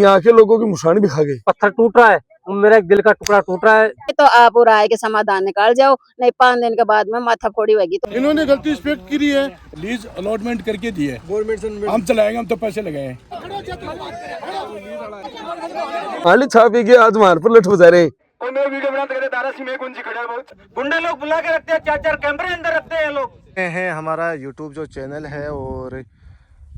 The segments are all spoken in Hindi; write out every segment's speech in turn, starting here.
यहाँ के लोगों की मुशानी भी खा गई। पत्थर टूट रहा है, मेरा एक दिल का टुकड़ा टूट रहा है। तो आप और आए के समाधान निकाल जाओ, नहीं 5 दिन के बाद में माथा फोड़ी होगी। तो इन्होंने गलती इस पे की है, लीज अलॉटमेंट करके दी है गवर्नमेंट, हम चलाएंगे, हम तो पैसे लगाए। हाली छा पी के आज वहां पर लठ बजा रहे। और मैं वीडियो बनाते कहते दारा सिंह में कौन सी खड़ा है, बहुत गुंडे लोग बुला के रखते हैं, 4-4 कैमरे अंदर रखते हैं लोग। है हमारा यूट्यूब जो चैनल है, और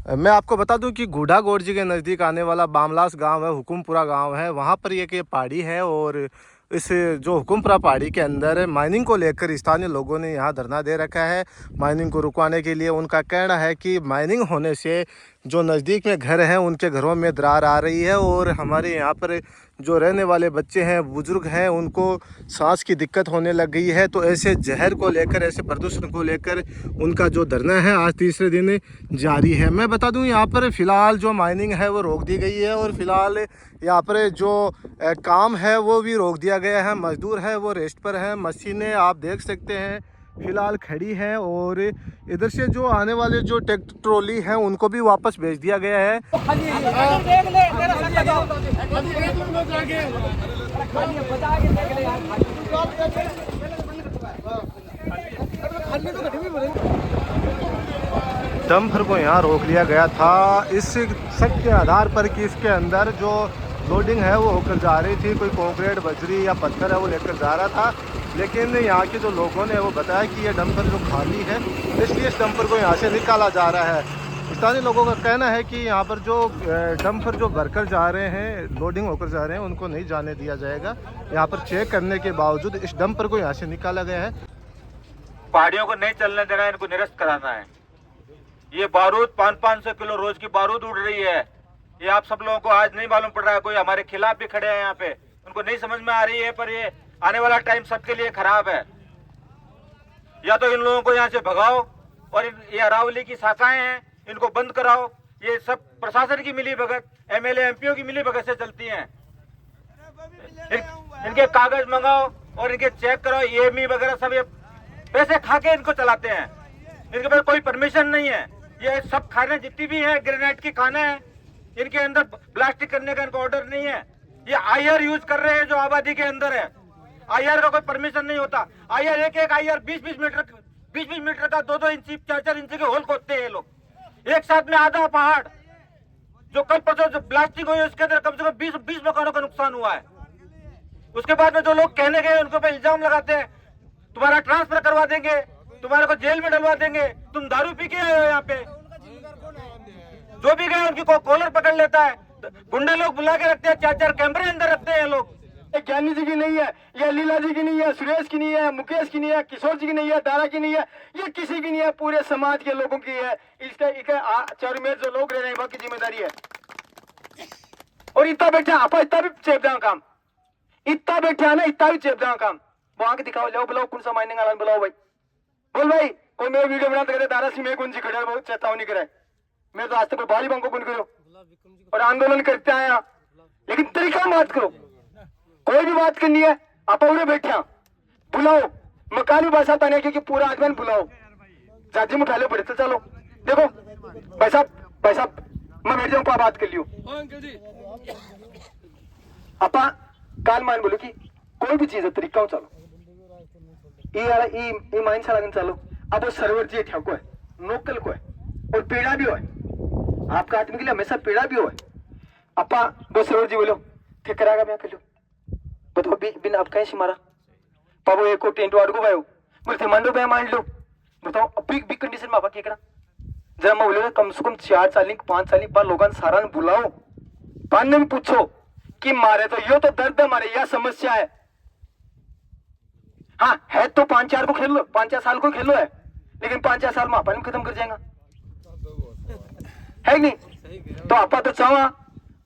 मैं आपको बता दूं कि घूढ़ा गोरजी के नज़दीक आने वाला बामलास गांव है, हुकुमपुरा गांव है, वहां पर एक ये पहाड़ी है। और इस जो हुकुमपुरा पहाड़ी के अंदर माइनिंग को लेकर स्थानीय लोगों ने यहाँ धरना दे रखा है। माइनिंग को रुकवाने के लिए उनका कहना है कि माइनिंग होने से जो नज़दीक में घर हैं उनके घरों में दरार आ रही है, और हमारे यहाँ पर जो रहने वाले बच्चे हैं, बुज़ुर्ग हैं, उनको सांस की दिक्कत होने लग गई है। तो ऐसे जहर को लेकर, ऐसे प्रदूषण को लेकर उनका जो धरना है आज तीसरे दिन जारी है। मैं बता दूं यहाँ पर फ़िलहाल जो माइनिंग है वो रोक दी गई है, और फिलहाल यहाँ पर जो काम है वो भी रोक दिया गया है। मज़दूर है वो रेस्ट पर हैं, मशीनें आप देख सकते हैं फ़िलहाल खड़ी हैं, और इधर से जो आने वाले जो ट्रैक्टर ट्रॉली हैं उनको भी वापस भेज दिया गया है। डंपर को यहाँ रोक लिया गया था इस शक के आधार पर कि इसके अंदर जो लोडिंग है वो होकर जा रही थी, कोई कंक्रीट, बजरी या पत्थर है वो लेकर जा रहा था। लेकिन यहाँ के जो लोगों ने वो बताया कि ये डंपर जो खाली है, इसलिए इस डंपर को यहाँ से निकाला जा रहा है। स्थानीय लोगों का कहना है कि यहाँ पर जो डंपर जो भरकर जा रहे हैं, लोडिंग होकर जा रहे हैं, उनको नहीं जाने दिया जाएगा। यहाँ पर चेक करने के बावजूद इस डंपर को यहाँ से निकाला गया है। पहाड़ियों को नहीं चलने देना, इनको निरस्त कराना है। ये बारूद 500-500 किलो रोज की बारूद उड़ रही है। ये आप सब लोगों को आज नहीं मालूम पड़ रहा है, कोई हमारे खिलाफ भी खड़े हैं यहाँ पे, उनको नहीं समझ में आ रही है, पर ये आने वाला टाइम सबके लिए खराब है। या तो इन लोगों को यहाँ से भगाओ, और ये अरावली की शाखाएं हैं इनको बंद कराओ। ये सब प्रशासन की मिली भगत, एमएलए एमपीओ की मिली भगत से चलती हैं। इनके कागज मंगाओ और इनके चेक कराओ, ईएमई वगैरह सब ये पैसे खा के इनको चलाते हैं। इनके पास कोई परमिशन नहीं है। ये सब खाने जितनी भी है ग्रेनाइट की खाने हैं, इनके अंदर प्लास्टिक करने का इनको ऑर्डर नहीं है। ये आईआर यूज कर रहे हैं जो आबादी के अंदर है। आईआर का कोई परमिशन नहीं होता। आईआर एक आईआर 20-20 मीटर का 2-2 इंची 4-4 इंची के होल खोदते हैं ये लोग। एक साथ में आधा पहाड़ जो कल परसों जो ब्लास्टिंग हुई उसके अंदर कम से कम 20 मकानों का नुकसान हुआ है। उसके बाद में जो लोग कहने गए उनके ऊपर इल्जाम लगाते हैं, तुम्हारा ट्रांसफर करवा देंगे, तुम्हारे को जेल में डलवा देंगे, तुम दारू पी के आए हो यहाँ पे। जो भी गए उनकी कॉलर पकड़ लेता है, गुंडे लोग बुला के रखते हैं, 4-4 कैमरे अंदर रखते हैं लोग। ज्ञानी जी की नहीं है, ये लीला जी की नहीं है, सुरेश की नहीं है, मुकेश की नहीं है, किशोर जी की नहीं है, दारा की नहीं है, ये किसी की नहीं है, पूरे समाज के लोगों की है। इसके चारों में जो लोग रह रहे हैं वहाँ की जिम्मेदारी है। और इतना बैठे आप, इतना भी चेप दें काम, इतना बैठे है ना, इतना भी चेप दें काम। वहां के दिखाओ, जाओ बुलाओ, कौन सा माइनिंग वाला बुलाओ भाई, बोल भाई। कोई मेरा वीडियो बनाते कहते दारा सिंह में कौन सी खड़ा है, बहुत चेतावनी करे। मैं तो आज तक बाली बंको कौन करो और आंदोलन करते आया, लेकिन तरीका मत करो। कोई भी बात करनी है आप उड़े बैठे बुलाओ, मकानी भाषा ताने क्योंकि पूरा आदमी बुलाओ, जाजी में उठा पड़े तो चलो। देखो भाई साहब मैं बैठ जाऊँ, बात कर लियो आपा काल मान बोलो कि कोई भी चीज है तरीका चलो, ये माइन साला चलो। अब वो सर्वर जी ठेको है, नोकल को है, और पीड़ा भी हो है। आपका आदमी के लिए हमेशा पीड़ा भी हो है। अपा वो सर्वर जी बोलो ठीक कराएगा, मैं कर लो बताओ बिन अब कहीं से मारा पापो एक टेंट वाड़ को भाई बोले थे मांडो भाई मान लो। बताओ अब बिग कंडीशन में आपा क्या करा, जरा मैं बोले कम से कम 4 साल 5 साल बाद लोगों सारा बुलाओ, पान ने भी पूछो कि मारे तो यो तो दर्द है, मारे यह समस्या है। हाँ है तो 5-4 को खेल लो, 5-4 साल को खेलो है, लेकिन 5-4 साल में अपन भी खत्म कर जाएगा, है नहीं? तो आपा तो चाहा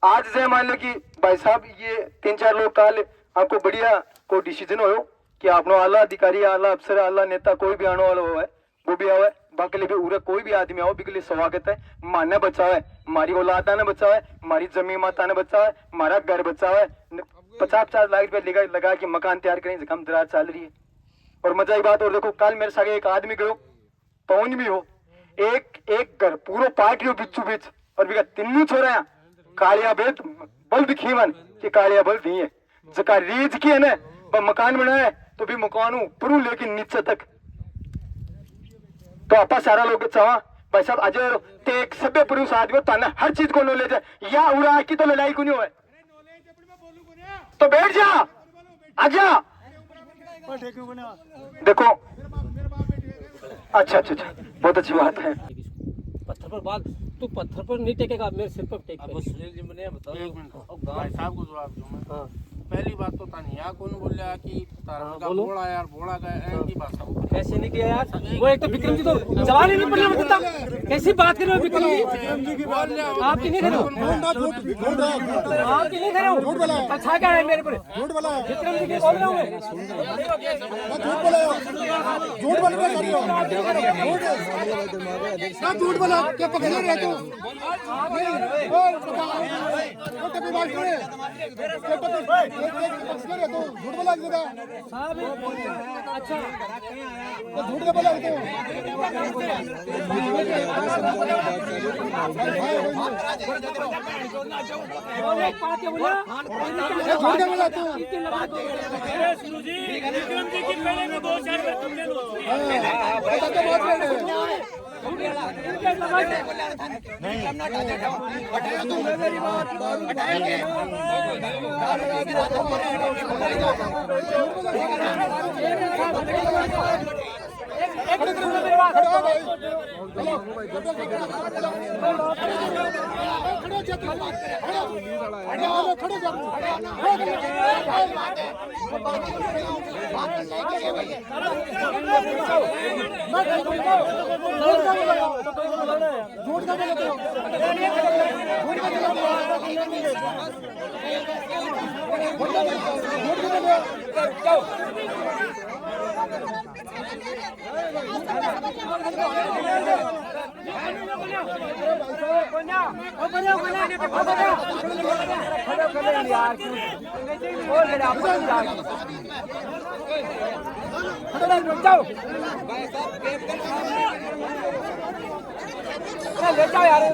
आज से मान लो कि भाई साहब ये 3-4 लोग काल आपको बढ़िया कोई डिसीजन हो कि आपनो आला अधिकारी, आला अफसर, आला नेता कोई भी आने वाला हो है, वो भी आवे, बाकी लिए भी उरे कोई भी आदमी आओ, बिकले स्वागत है। माने बचावे, मारी औलाद ने बचावे, मारी जमीन माता ने बचावे, मारा घर बचावे। 50-50 लाख रुपए लगा के मकान तैयार करें, कम दरार चल रही है। और मजा की बात और देखो, कल मेरे सागे एक आदमी गयो, पहुंच भी हो, एक घर पूरा पार्टी हो बीचों बीच, और बिका 3 छोरा कालिया बेत बल्द खीवन कि कालिया बल्द ही है जका रीज की है ना वह मकान बनाए तो भी मकान ऊपरू लेकिन नीचे तक तो आपा सारा लोग चावा भाई साहब आज ते एक सभ्य पुरुष आदमी ताना हर चीज को नॉलेज है या उड़ा की तो लड़ाई को नहीं है तो बैठ जा आजा देखो अच्छा अच्छा अच्छा बहुत अच्छी बात है पत्थर पर बाल तू पत्थर पर नहीं टेकेगा मेरे सिर पर टेक सुनील जी मैंने बताओ एक मिनट भाई साहब को जवाब दूं मैं पहली बात तो तानिया कौन बोला कि तारा का बोला यार बोला गया की बात ऐसे नहीं किया यार वो एक तो विक्रम जी तो जवान ही नहीं पड़ने देता कैसी बात कर रहे हो विक्रम जी आप की नहीं कर रहे हो आप की नहीं कर रहे हो अच्छा क्या है मेरे पर विक्रम जी की बोल रहा हूँ मैं झूठ बोल के कर रहे हो झूठ बोला क्या पकड़े रहे तू झूठ बोला अच्छा झूठ का बोला झूठ का बोला तू विक्रम जी की पहले में 2-4 बार तुमने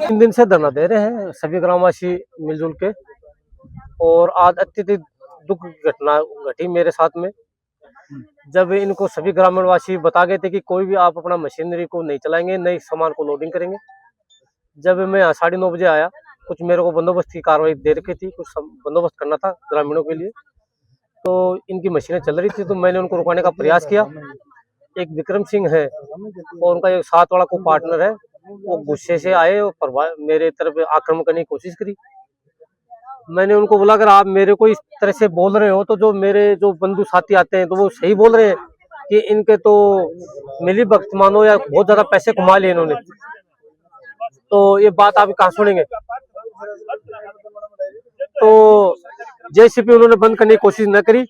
तीन दिन से धरना दे रहे हैं सभी ग्रामवासी मिलजुल के और आज अत्यधिक दुख घटना घटी मेरे साथ में जब इनको सभी ग्रामीणवासी बता गए थे कि कोई भी आप अपना मशीनरी को नहीं चलाएंगे नई सामान को लोडिंग करेंगे। जब मैं यहाँ 9:30 बजे आया कुछ मेरे को बंदोबस्त की कार्रवाई दे रखी थी कुछ बंदोबस्त करना था ग्रामीणों के लिए तो इनकी मशीनें चल रही थी तो मैंने उनको रुकाने का प्रयास किया। एक विक्रम सिंह है और उनका एक साथ वाला को पार्टनर है वो गुस्से से आए और मेरे तरफ आक्रमण करने की कोशिश करी। मैंने उनको बोला अगर आप मेरे को इस तरह से बोल रहे हो तो जो मेरे जो बंधु साथी आते हैं तो वो सही बोल रहे हैं कि इनके तो मिली भगत मानो या बहुत ज्यादा पैसे कमा लिए इन्होंने तो ये बात आप कहाँ सुनेंगे। तो जेसीबी उन्होंने बंद करने की कोशिश न करी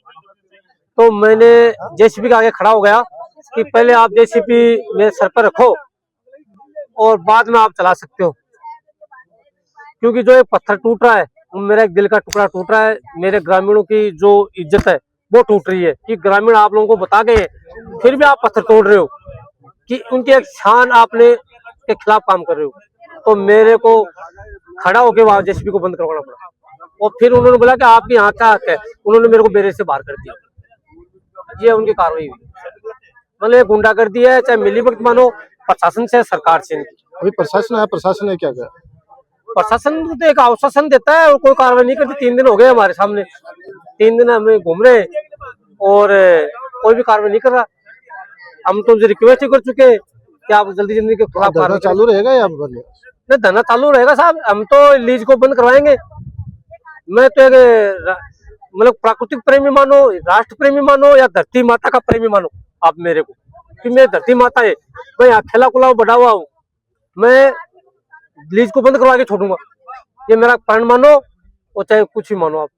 तो मैंने जेसीबी के आगे खड़ा हो गया कि पहले आप जेसीबी मेरे सर पर रखो और बाद में आप चला सकते हो क्योंकि जो एक पत्थर टूट रहा है मेरा एक दिल का टुकड़ा टूट रहा है। मेरे ग्रामीणों की जो इज्जत है वो टूट रही है कि ग्रामीण आप लोगों को बता गए फिर भी आप पत्थर तोड़ रहे हो कि उनकी एक शान आपने के खिलाफ काम कर रहे हो। तो मेरे को खड़ा होकर वहां जेसीबी को बंद करवाना पड़ा और फिर उन्होंने बोला कि आपके यहाँ का हक है उन्होंने मेरे को बेरे से बाहर कर दिया। ये उनकी कार्रवाई हुई मतलब गुंडागर्दी है चाहे मिली भगत मानो प्रशासन से सरकार से। अभी प्रशासन आया प्रशासन ने क्या किया? प्रशासन तो एक आश्वासन देता है और कोई कार्रवाई नहीं करती। 3 दिन हो गए हमारे सामने 3 दिन हमें घूम रहे और कोई भी कार्रवाई नहीं कर रहा। हम तो रिक्वेस्ट ही कर चुके कि आप जल्दी जल्दी के खिलाफ धरना चालू रहेगा या बंद? नहीं धरना चालू रहेगा साहब। हम तो लीज को बंद करवाएंगे। मैं तो एक मतलब प्राकृतिक प्रेमी मानो राष्ट्र प्रेमी मानो या धरती माता का प्रेमी मानो आप मेरे को कि मैं धरती माता है मैं यहाँ खेला खुला बड़ा हुआ हूँ मैं लीज को बंद करवा के छोड़ूंगा। ये मेरा प्राण मानो और चाहे कुछ ही मानो आप।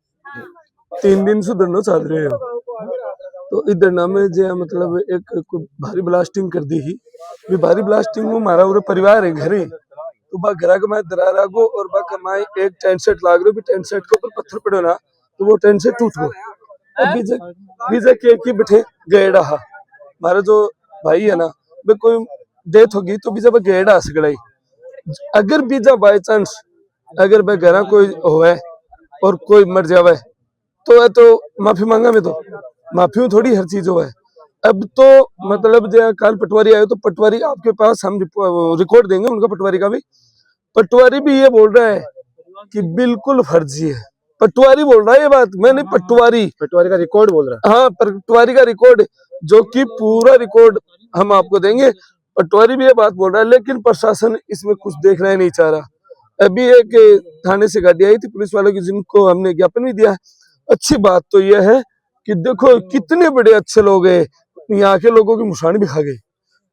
3 दिन से धरना चल रहे हो तो इस धरना में जो मतलब एक भारी ब्लास्टिंग कर दी ही भारी ब्लास्टिंग में हमारा पूरा परिवार है घरे तो बा घरा कमाए दरारा को और बा कमाए एक टेंट सेट लाग रहे टेंट सेट के ऊपर पत्थर पड़ो ना तो वो टेंट सेट टूट गो बीजा के बैठे गए रहा हमारा जो भाई है ना वे कोई डेथ होगी तो बीजा गए रहा सकड़ाई अगर बीजा बाई चांस अगर वह घरा कोई होवे और कोई मर जावे तो है तो माफी मांगा में तो माफी थोड़ी हर चीज हो है। अब तो मतलब जो कल पटवारी आए तो पटवारी आपके पास हम रिकॉर्ड देंगे उनका, पटवारी का भी। पटवारी भी ये बोल रहा है कि बिल्कुल फर्जी है। पटवारी बोल रहा है ये बात, मैं नहीं, पटवारी का रिकॉर्ड बोल रहा हाँ, पटवारी का रिकॉर्ड, जो कि पूरा रिकॉर्ड हम आपको देंगे। पटवारी भी ये बात बोल रहा है, लेकिन प्रशासन इसमें कुछ देखना ही नहीं चाह रहा। अभी एक थाने से गाड़ी आई थी पुलिस वालों की, जिनको हमने ज्ञापन भी दिया। अच्छी बात तो यह है कि देखो कितने बड़े अच्छे लोग हैं, यहाँ के लोगों की मुशान भी खा गए।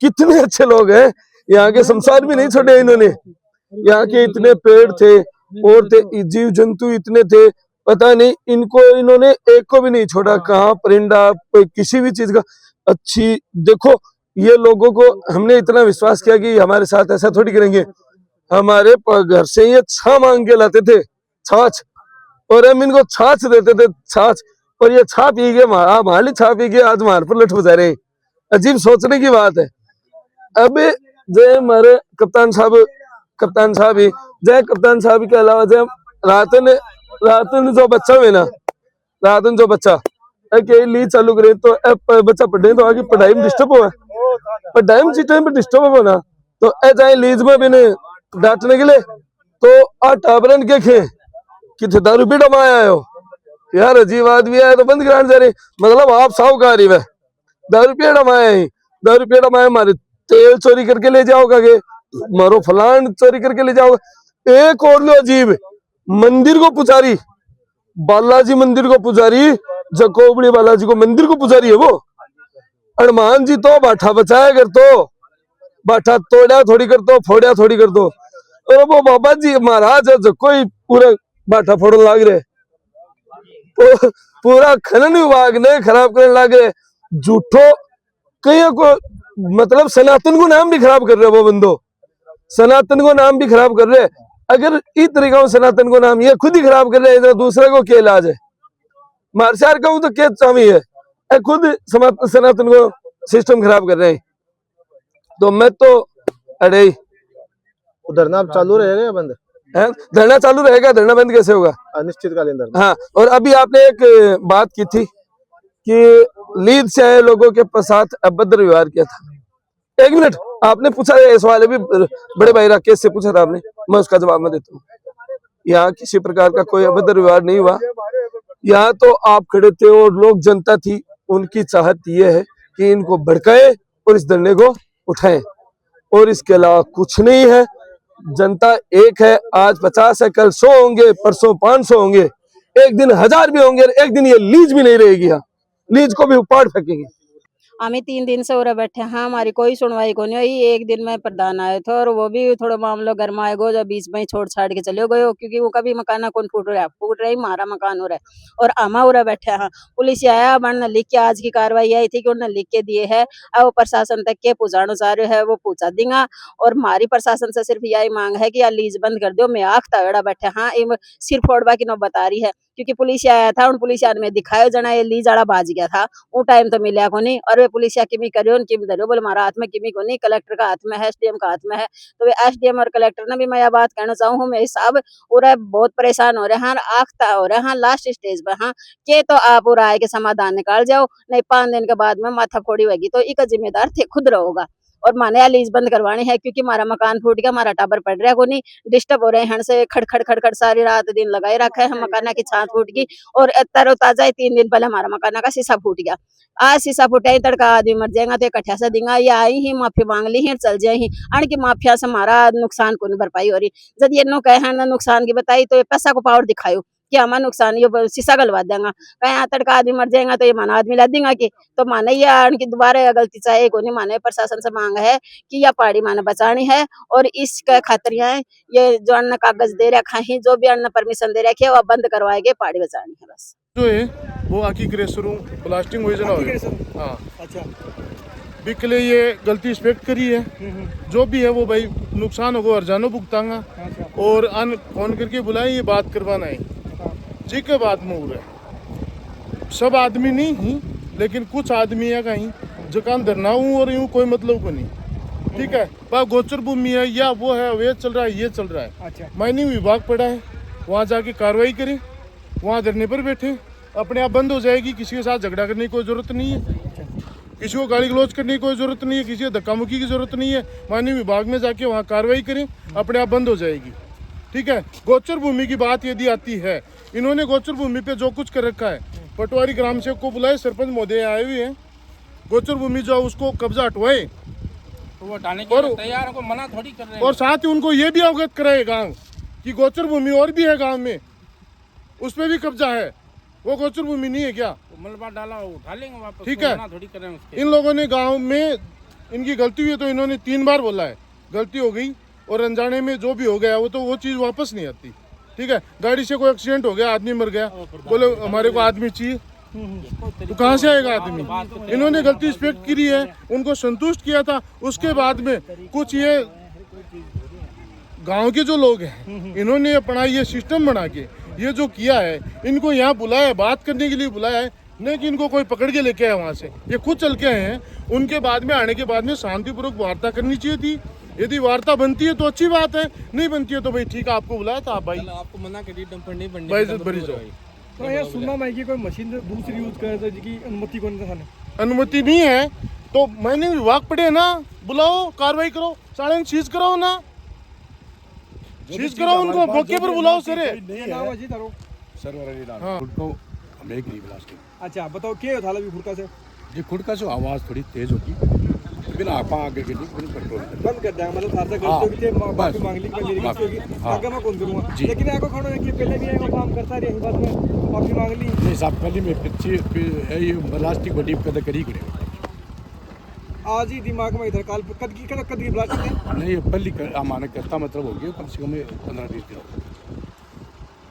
कितने अच्छे लोग हैं, यहाँ के शमशान भी नहीं छोड़े इन्होंने। यहाँ के इतने पेड़ थे और थे जीव जंतु इतने थे, पता नहीं इनको इन्होंने एक को भी नहीं छोड़ा। कहाँ परिंदा किसी भी चीज का अच्छी, देखो ये लोगों को हमने इतना विश्वास किया कि हमारे साथ ऐसा थोड़ी करेंगे। हमारे घर से ये छा मांग के लाते थे, छाछ, और हम इनको छाछ देते थे, छाछ, और ये छा पी के हमारी छा पी के आज हमारे पर लठ बजा रहे हैं। अजीब सोचने की बात है। अब जय हमारे कप्तान साहब ही, जय कप्तान साहब के अलावा जय रातन जो बच्चा है ना, रातन जो बच्चा ली चालू करे तो बच्चा पढ़े तो आगे पढ़ाई में डिस्टर्ब हुआ, पढ़ाई में जिस टाइम पे डिस्टर्ब हो ना तो जाए लीज में भी डांटने के लिए तो टाबरन के खे कि दारू पीड़ा में आया हो यार, अजीब आदमी आया तो बंद कराने जा रहे, मतलब आप साहूकार है, दारू पीड़ा में आया, दारू पीड़ा में हमारे तेल चोरी करके ले जाओगा, के मारो फलान चोरी करके ले जाओगे। एक और लो अजीब, मंदिर को पुजारी, बालाजी मंदिर को पुजारी, जकोबड़ी बालाजी को मंदिर को पुजारी है वो। हनुमान जी तो बाठा बचाया कर, तो बाठा तोड़ा थोड़ी कर दो, फोड़ा थोड़ी कर दो, और वो बाबा जी महाराज है जो कोई पूरा बाठा फोड़न लाग रहे, तो पूरा खनन विभाग ने खराब करने लगे। झूठो कहीं को मतलब सनातन को नाम भी खराब कर रहे वो बंदो, सनातन को नाम भी खराब कर रहे। अगर इस तरीका सनातन को नाम ये खुद ही खराब कर रहे हैं, दूसरे को क्या इलाज है? मारशार का तो क्या चामी है, खुद सनातन को सिस्टम खराब कर रहे हैं। तो मैं तो अरे धरना चालू रहेगा या बंद? धरना चालू रहेगा, धरना बंद कैसे होगा? अनिश्चितकालीन धरना। हाँ, और अभी आपने एक बात की थी कि लीड से आए लोगों के साथ अभद्र व्यवहार किया था। एक मिनट, आपने पूछा इस वाले भी बड़े भाई राकेश से पूछा था आपने, मैं उसका जवाब मैं देता हूँ। यहाँ किसी प्रकार का कोई अभद्र व्यवहार नहीं हुआ। यहाँ तो आप खड़े थे और लोग जनता थी, उनकी चाहत ये है कि इनको भड़काए और इस धरने को उठाएं, और इसके अलावा कुछ नहीं है। जनता एक है, आज 50 है, कल 100 होंगे, परसों 500 होंगे, एक दिन 1000 भी होंगे, एक दिन ये लीज भी नहीं रहेगी। यहाँ लीज को भी उपाड़ फेंकेंगे। हमें 3 दिन से उरे बैठे हैं, हमारी कोई सुनवाई को नहीं हुई। एक दिन में प्रधान आए थे और वो भी थोड़ा मामला गर्मा आएगो, जब बीच में छोड़ छाड़ के चले गए, क्योंकि वो कभी मकान कौन फूट रहा है, हमारा मकान हो रहा है और आमा उरे बैठे हैं। पुलिस आया, उन्होंने लिख के, आज की कार्रवाई आई थी कि उन्होंने लिख के दिए है, अब वो प्रशासन तक के पहुंचाना चाह रहे है, वो पहुंचा देगा। और हमारी प्रशासन से सिर्फ यही मांग है कि लीज बंद कर दो। मैं आखता बेड़ा बैठे हाँ, सिर फोड़वा की नौ बता रही है, क्योंकि पुलिस आया था, उन पुलिस में दिखाया जना ये लीज आड़ा बाज गया था, वो टाइम तो मिला को नहीं। और वे पुलिस किमी करियो किमी धरो, बोले हमारा हाथ में किमी को नहीं, कलेक्टर का हाथ में है, एसडीएम का हाथ में है। तो वे एसडीएम और कलेक्टर ने भी मैं यह बात कहना चाहूँ, मेरे साहब पूरा बहुत परेशान हो रहे हैं, आखता हो रहे हैं लास्ट स्टेज पे। हाँ, के तो आप पूरा आए के समाधान निकाल जाओ, नहीं 5 दिन के बाद में माथा फोड़ी होगी तो इसका जिम्मेदार थे खुद रहोगा। और माने लीज बंद करवानी है, क्योंकि हमारा मकान फूट गया, हमारा टाबर पड़ रहा है, को नहीं डिस्टर्ब हो रहे हैं से खड़ सारी रात दिन लगाए रखा है। हम मकाना की छात फूट गई और तरोताजा 3 दिन पहले हमारा मकाना का शीशा फूट गया। आज शीशा फूटा ही तड़का आदमी मर जाएगा तो इकट्ठा से देंगे, ये आई ही माफी मांग ली ही चल जाए ही, अण की माफिया से हमारा नुकसान को नहीं भरपाई हो रही। जब ये नो कहे ना नुकसान की बताई तो ये पैसा को पावर दिखायो कि हमारा नुकसान ये शीशा गलवा देंगा, कहीं तड़का आदमी मर जाएगा तो ये माना आदमी ला देंगे कि तो माने ये उनकी दोबारा गलती चाहे को नहीं। माने प्रशासन से मांग है कि यह पहाड़ी माने बचानी है और इसका खातिर ये जो अन्न कागज दे रखा है, जो भी अन्न परमिशन दे रखे वह बंद करवाएंगे, पहाड़ी बचानी है बस। जो है वो आकी क्रेशरों ब्लास्टिंग हुई जना। हाँ अच्छा, बिकले ये गलती एक्सपेक्ट करी है, जो भी है वो भाई नुकसान होगा अर्जानो भुगतांगा और अन फोन करके बुलाए, ये बात करवाना है जी के बाद में हो रहा है। सब आदमी नहीं ही, लेकिन कुछ आदमी है कहीं जो काम धरना हूँ और यूँ कोई मतलब को नहीं, ठीक है। वह गोचर भूमि है या वो है, वे चल रहा है, ये चल रहा है। अच्छा, माइनिंग विभाग पड़ा है, वहाँ जाके कार्रवाई करें, वहाँ धरने पर बैठे, अपने आप बंद हो जाएगी। किसी के साथ झगड़ा करने की कोई ज़रूरत नहीं है, किसी को गाली गलौज करने की कोई ज़रूरत नहीं है, किसी को धक्का मुक्की की ज़रूरत नहीं है। माननीय विभाग में जाके वहाँ कार्रवाई करें, अपने आप बंद हो जाएगी। ठीक है। गोचर भूमि की बात यदि आती है, इन्होंने गोचर भूमि पे जो कुछ कर रखा है, पटवारी ग्राम सेवक को बुलाए, सरपंच महोदय आए हुए हैं, गोचर भूमि जो उसको कब्जा हटवाए तो वो हटाने के लिए तैयार हो, मना थोड़ी कर रहे हैं। और साथ ही उनको ये भी अवगत कराए गाँव कि गोचर भूमि और भी है गाँव में, उस पर भी कब्जा है, वो गोचर भूमि नहीं है क्या? मलबा डाला उठा लेंगे वापस। ठीक है। मना थोड़ी कर रहे हैं उसके। इन लोगों ने गांव में इनकी गलती हुई है तो इन्होंने 3 बार बोला है गलती हो गई, और अनजाने में जो भी हो गया वो चीज़ वापस नहीं आती। ठीक है। गाड़ी से कोई एक्सीडेंट हो गया, आदमी मर गया, बोले हमारे को आदमी चाहिए, तो कहाँ से आएगा आदमी? इन्होंने गलती इंस्पेक्ट की है, उनको संतुष्ट किया था। उसके बाद में कुछ ये गांव के जो लोग हैं, इन्होंने अपना ये सिस्टम बना के ये जो किया है, इनको यहाँ बुलाया है, बात करने के लिए बुलाया है, नहीं कि इनको कोई पकड़ के लेके आए वहाँ से। ये खुद चल के आए हैं। उनके बाद में आने के बाद में शांतिपूर्वक वार्ता करनी चाहिए थी। यदि वार्ता बनती है तो अच्छी बात है, नहीं बनती है तो भाई ठीक है, आपको बुलाया था, आप भाई आपको मना करिए, डंपर नहीं बनने भाई बड़ी जाओ। तो यार सुनना मैं कि कोई मशीन दूसरी यूज करे तो जिसकी अनुमति कौन सा थाने? अनुमति नहीं है तो मैंने विभाग पड़े ना, बुलाओ, कार्रवाई करो, साढ़े सीज कराओ ना, सीज कराओ उनको, मौके पर बुलाओ सर। नाम अजीत आरोप। हाँ। अच्छा बताओ क्या था अभी खुड़का से? जी खुड़का से आवाज़ थोड़ी तेज होगी, बिना आपा आगे के लिए कंट्रोल बंद कर देगा, मतलब साथ गलती होगी थे, माफी मांग ली, मंजूरी की होगी, आगे मैं कौन करूंगा। लेकिन आगे खड़ो है कि पहले भी आएगा काम करता रही, बात में माफी मांग ली। नहीं साहब, कल ही में ये प्लास्टिक बड़ी कद करी करे आज ही दिमाग में इधर काल कद की प्लास्टिक है। नहीं, ये पहली अमानत करता मतलब हो गया कम से कम 15-20 दिन।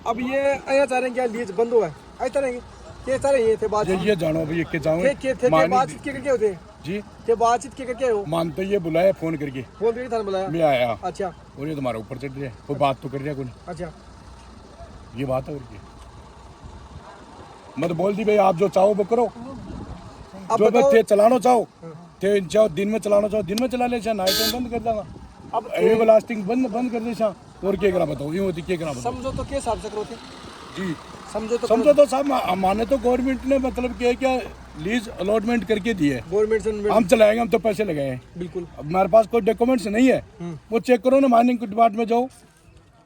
अब ये आया चाह रहे हैं क्या लीज बंद हुआ है, ऐसा रहेंगे क्या चाह रहे थे बात? ये जानो अभी के जाऊँ बातचीत के करके होते जी, क्या बातचीत के करके हो? मानते ये बुलाया फ़ोन करके था बुलाया, मैं आया। अच्छा। और ये तुम्हारे ऊपर चढ़ रहे हैं, कोई बात तो कर रहा कोई। अच्छा ये बात है, और क्या मत बोल दी भाई, आप जो चाहो वो करो, जो थे चलाना चाहो थे, चाहो दिन में चलाना चाहो दिन में चला ले, नाइट में बंद कर देगा। अब ये ब्लास्टिंग बंद कर दे, और क्या करा बताओ, यूँ होती क्या करा बताओ। समझो तो क्या हिसाब से करोगे जी, समझो तो साहब माने तो गवर्नमेंट ने मतलब क्या लीज अलॉटमेंट करके दी है, गवर्नमेंट से हम चलाएंगे, हम तो पैसे लगाए हैं। बिल्कुल। अब हमारे पास कोई डॉक्यूमेंट्स नहीं है, वो चेक करो ना, माइनिंग डिपार्टमेंट में जाओ,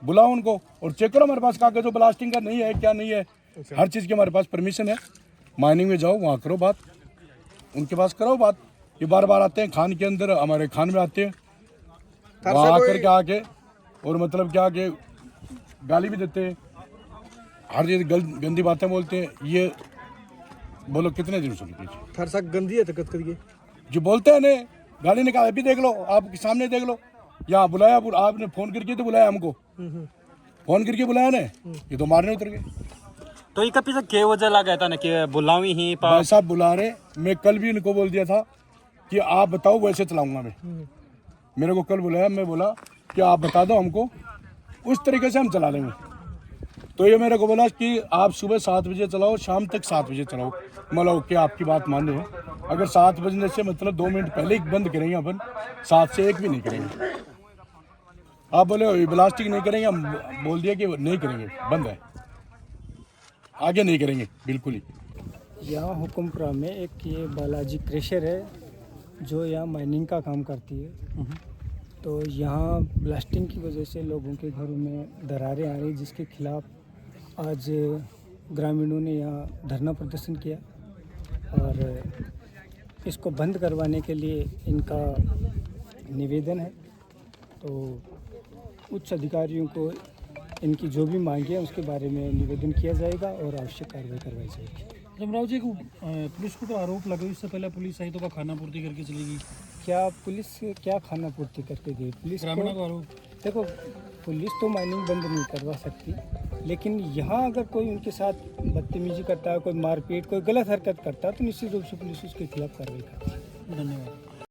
बुलाओ उनको और चेक करो हमारे पास कागज ब्लास्टिंग का नहीं है क्या नहीं है। हर चीज़ की हमारे पास परमिशन है। माइनिंग में जाओ, वहाँ करो बात, उनके पास करो बात। ये बार बार आते हैं खान के अंदर, हमारे खान में आते हैं, वहाँ आकर के आके और मतलब क्या कि गाली भी देते हैं, हर चीज़ गंदी बातें बोलते हैं। ये बोलो कितने दिन सुनती थरसा गंदी है तकत करके जो बोलते हैं ने, गाली निकाल अभी देख लो, आपके सामने देख लो, यहाँ बुलाया, आपने फ़ोन करके तो बुलाया हमको, फ़ोन करके बुलाया ने, ये तो मारने उतर गए। तो ये कभी तक क्या वजह लगा था ना कि बुलावी ही भाई साहब बुला रहे, मैं कल भी इनको बोल दिया था कि आप बताओ वैसे चलाऊंगा मैं। मेरे को कल बुलाया, मैं बोला कि आप बता दो हमको, उस तरीके से हम चला लेंगे। तो ये मेरे को बोला कि आप सुबह 7 बजे चलाओ, शाम तक 7 बजे चलाओ। मतलब ओके, आपकी बात मान रहे हैं। अगर 7 बजने से मतलब 2 मिनट पहले ही बंद करेंगे अपन, 7 से 1 भी नहीं करेंगे। आप बोले ब्लास्टिंग नहीं करेंगे, हम बोल दिया कि नहीं करेंगे, बंद है, आगे नहीं करेंगे बिल्कुल ही। यहाँ हुकुमपुरा में एक ये बालाजी क्रेशर है जो यहाँ माइनिंग का काम करती है। तो यहाँ ब्लास्टिंग की वजह से लोगों के घरों में दरारें आ रही, जिसके खिलाफ आज ग्रामीणों ने यहाँ धरना प्रदर्शन किया और इसको बंद करवाने के लिए इनका निवेदन है। तो उच्च अधिकारियों को इनकी जो भी मांगे हैं उसके बारे में निवेदन किया जाएगा और आवश्यक कार्रवाई करवाई जाएगी। जमराव जी को पुलिस को तो आरोप लगा, इससे पहले पुलिस आई तो खाना पूर्ति करके चलेगी, क्या पुलिस क्या खाना पूर्ति करके गई? पुलिस ग्रामीणों का आरोप, देखो पुलिस तो माइनिंग बंद नहीं करवा सकती, लेकिन यहाँ अगर कोई उनके साथ बदतमीजी करता है, कोई मारपीट, कोई गलत हरकत करता है तो निश्चित रूप से पुलिस उसके खिलाफ कार्रवाई करती है। धन्यवाद।